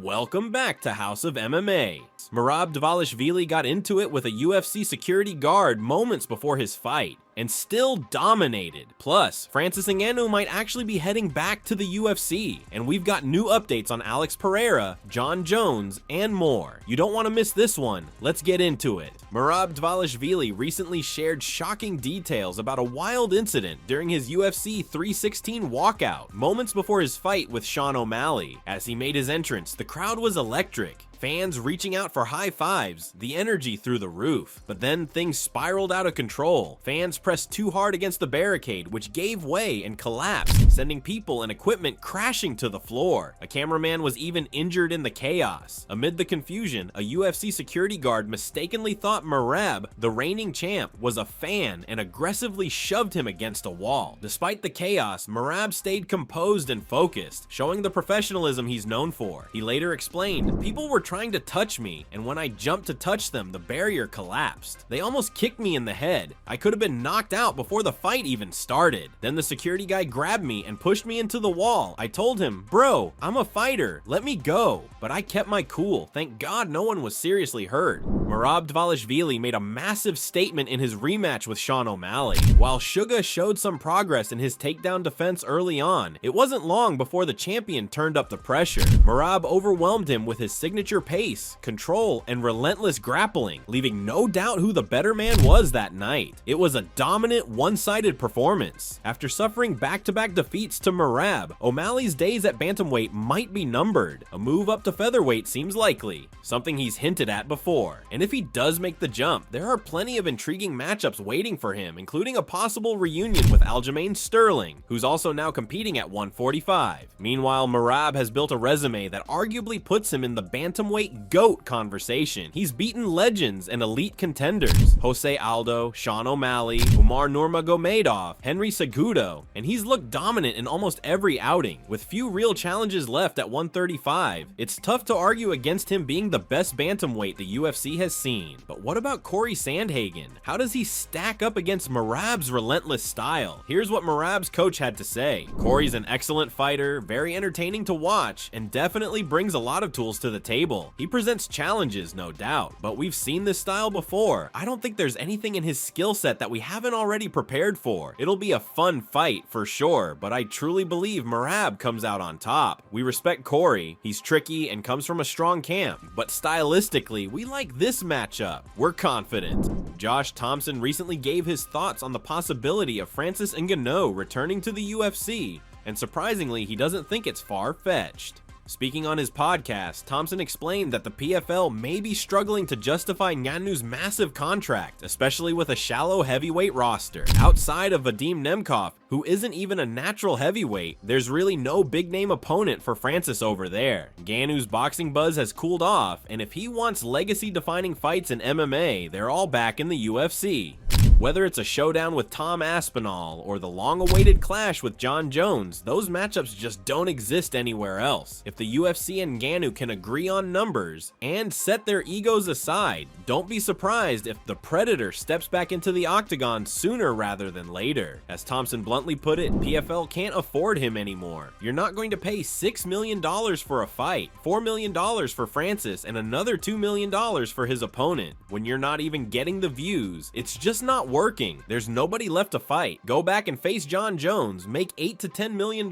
Welcome back to House of MMA. Merab Dvalishvili got into it with a UFC security guard moments before his fight, and still dominated. Plus, Francis Ngannou might actually be heading back to the UFC, and we've got new updates on Alex Pereira, Jon Jones, and more. You don't want to miss this one. Let's get into it. Merab Dvalishvili recently shared shocking details about a wild incident during his UFC 316 walkout, moments before his fight with Sean O'Malley. As he made his entrance, the crowd was electric. Fans reaching out for high fives, the energy through the roof. But then things spiraled out of control. Fans pressed too hard against the barricade, which gave way and collapsed, sending people and equipment crashing to the floor. A cameraman was even injured in the chaos. Amid the confusion, a UFC security guard mistakenly thought Merab, the reigning champ, was a fan and aggressively shoved him against a wall. Despite the chaos, Merab stayed composed and focused, showing the professionalism he's known for. He later explained, "People were trying to touch me, and when I jumped to touch them, the barrier collapsed. They almost kicked me in the head. I could have been knocked out before the fight even started. Then the security guy grabbed me and pushed me into the wall. I told him, 'Bro, I'm a fighter, let me go.' But I kept my cool. Thank God no one was seriously hurt." Merab Dvalishvili made a massive statement in his rematch with Sean O'Malley. While Suga showed some progress in his takedown defense early on, it wasn't long before the champion turned up the pressure. Merab overwhelmed him with his signature pace, control, and relentless grappling, leaving no doubt who the better man was that night. It was a dominant, one-sided performance. After suffering back-to-back defeats to Merab, O'Malley's days at Bantamweight might be numbered. A move up to featherweight seems likely, something he's hinted at before. And if he does make the jump, there are plenty of intriguing matchups waiting for him, including a possible reunion with Aljamain Sterling, who's also now competing at 145. Meanwhile, Merab has built a resume that arguably puts him in the Bantamweight GOAT conversation. He's beaten legends and elite contenders, Jose Aldo, Sean O'Malley, Umar Nurmagomedov, Henry Cejudo, and he's looked dominant in almost every outing. With few real challenges left at 135, it's tough to argue against him being the best bantamweight the UFC has seen. But what about Cory Sandhagen? How does he stack up against Merab's relentless style? Here's what Merab's coach had to say. "Cory's an excellent fighter, very entertaining to watch, and definitely brings a lot of tools to the table. He presents challenges, no doubt, but we've seen this style before. I don't think there's anything in his skill set that we haven't already prepared for. It'll be a fun fight for sure, but I truly believe Merab comes out on top. We respect Cory. He's tricky and comes from a strong camp, but stylistically, we like this matchup. We're confident." Josh Thomson recently gave his thoughts on the possibility of Francis Ngannou returning to the UFC, and surprisingly, he doesn't think it's far-fetched. Speaking on his podcast, Thomson explained that the PFL may be struggling to justify Ngannou's massive contract, especially with a shallow heavyweight roster. Outside of Vadim Nemkov, who isn't even a natural heavyweight, there's really no big-name opponent for Francis over there. Ngannou's boxing buzz has cooled off, and if he wants legacy-defining fights in MMA, they're all back in the UFC. Whether it's a showdown with Tom Aspinall or the long-awaited clash with Jon Jones, those matchups just don't exist anywhere else. If the UFC and Ngannou can agree on numbers and set their egos aside, don't be surprised if the Predator steps back into the octagon sooner rather than later. As Thomson bluntly put it, PFL can't afford him anymore. You're not going to pay $6 million for a fight, $4 million for Francis, and another $2 million for his opponent. When you're not even getting the views, it's just not working. There's nobody left to fight. Go back and face Jon Jones, make $8 to $10 million,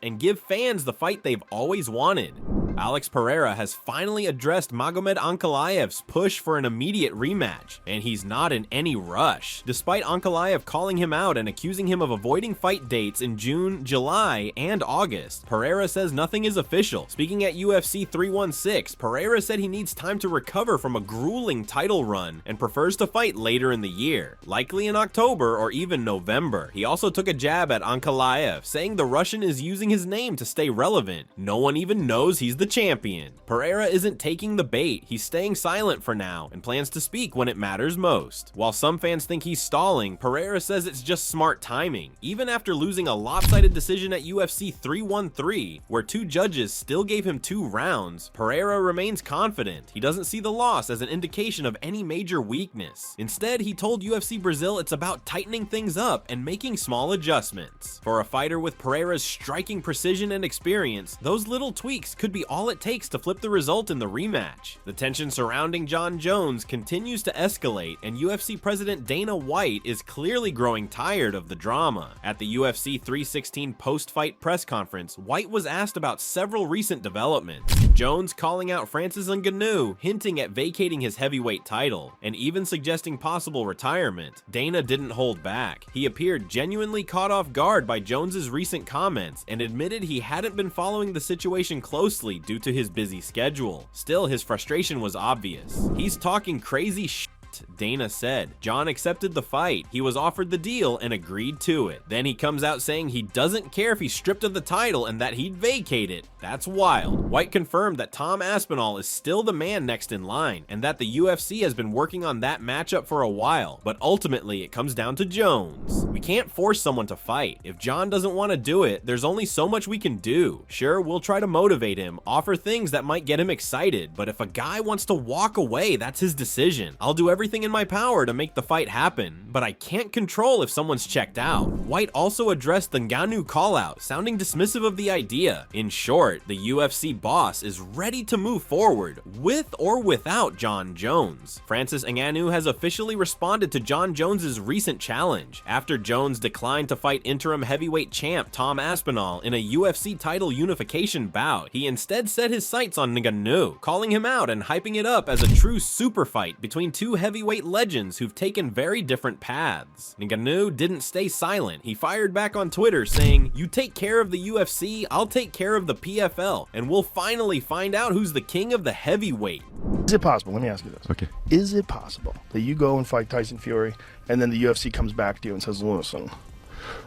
and give fans the fight they've always wanted. Alex Pereira has finally addressed Magomed Ankalaev's push for an immediate rematch, and he's not in any rush. Despite Ankalaev calling him out and accusing him of avoiding fight dates in June, July, and August, Pereira says nothing is official. Speaking at UFC 316, Pereira said he needs time to recover from a grueling title run and prefers to fight later in the year, likely in October or even November. He also took a jab at Ankalaev, saying the Russian is using his name to stay relevant. No one even knows he's the champion. Pereira isn't taking the bait. He's staying silent for now and plans to speak when it matters most. While some fans think he's stalling, Pereira says it's just smart timing. Even after losing a lopsided decision at UFC 313, where two judges still gave him 2 rounds, Pereira remains confident. He doesn't see the loss as an indication of any major weakness. Instead, he told UFC Brazil it's about tightening things up and making small adjustments. For a fighter with Pereira's striking precision and experience, those little tweaks could be all it takes to flip the result in the rematch. The tension surrounding Jon Jones continues to escalate, and UFC President Dana White is clearly growing tired of the drama. At the UFC 316 post-fight press conference, White was asked about several recent developments. Jones calling out Francis Ngannou, hinting at vacating his heavyweight title, and even suggesting possible retirement. Dana didn't hold back. He appeared genuinely caught off guard by Jones's recent comments and admitted he hadn't been following the situation closely due to his busy schedule. Still, his frustration was obvious. "He's talking crazy shit," Dana said. "Jon accepted the fight. He was offered the deal and agreed to it. Then he comes out saying he doesn't care if he's stripped of the title and that he'd vacate it. That's wild." White confirmed that Tom Aspinall is still the man next in line and that the UFC has been working on that matchup for a while, but ultimately it comes down to Jones. "We can't force someone to fight. If Jon doesn't want to do it, there's only so much we can do. Sure, we'll try to motivate him, offer things that might get him excited, but if a guy wants to walk away, that's his decision. I'll do everything in my power to make the fight happen, but I can't control if someone's checked out." White also addressed the Ngannou callout, sounding dismissive of the idea. In short, the UFC boss is ready to move forward, with or without Jon Jones. Francis Ngannou has officially responded to Jon Jones's recent challenge. After Jones declined to fight interim heavyweight champ Tom Aspinall in a UFC title unification bout, he instead set his sights on Ngannou, calling him out and hyping it up as a true super fight between two heavyweight legends who've taken very different paths. Ngannou didn't stay silent. He fired back on Twitter saying, "You take care of the UFC, I'll take care of the PFL, and we'll finally find out who's the king of the heavyweight." Is it possible, let me ask you this. Okay. Is it possible that you go and fight Tyson Fury and then the UFC comes back to you and says, "Listen,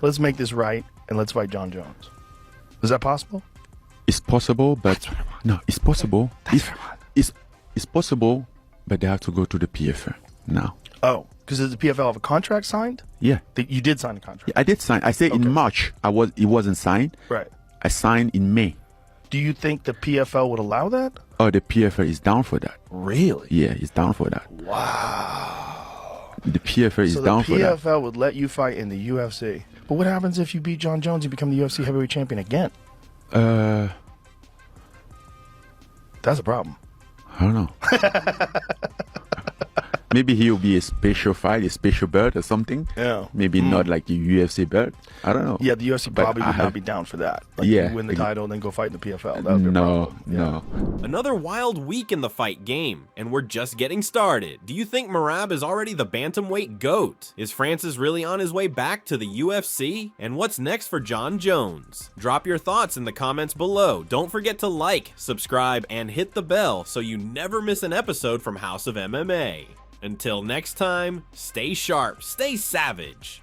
let's make this right and let's fight Jon Jones"? Is that possible? It's possible, but no, it's possible. It's possible, but they have to go to the PFL now. Oh, because does the PFL have a contract signed? Yeah. You did sign a contract? Yeah, I did sign. I said Okay. in March. It wasn't signed. Right. I signed in May. Do you think the PFL would allow that? Oh, the PFL is down for that. Really? Yeah, it's down for that. Wow. The PFL is So down the for that. PFL would let you fight in the UFC. But what happens if you beat Jon Jones and become the UFC heavyweight champion again? That's a problem. I don't know. Maybe he'll be a special fight, a special belt or something. Yeah. Maybe not like a UFC belt. I don't know. Yeah, the UFC But probably I would not have- be down for that. Like, Yeah. you win the title and then go fight in the PFL. That would be a No, problem. Yeah. no. Another wild week in the fight game, and we're just getting started. Do you think Merab is already the bantamweight GOAT? Is Francis really on his way back to the UFC? And what's next for Jon Jones? Drop your thoughts in the comments below. Don't forget to like, subscribe, and hit the bell so you never miss an episode from House of MMA. Until next time, stay sharp, stay savage.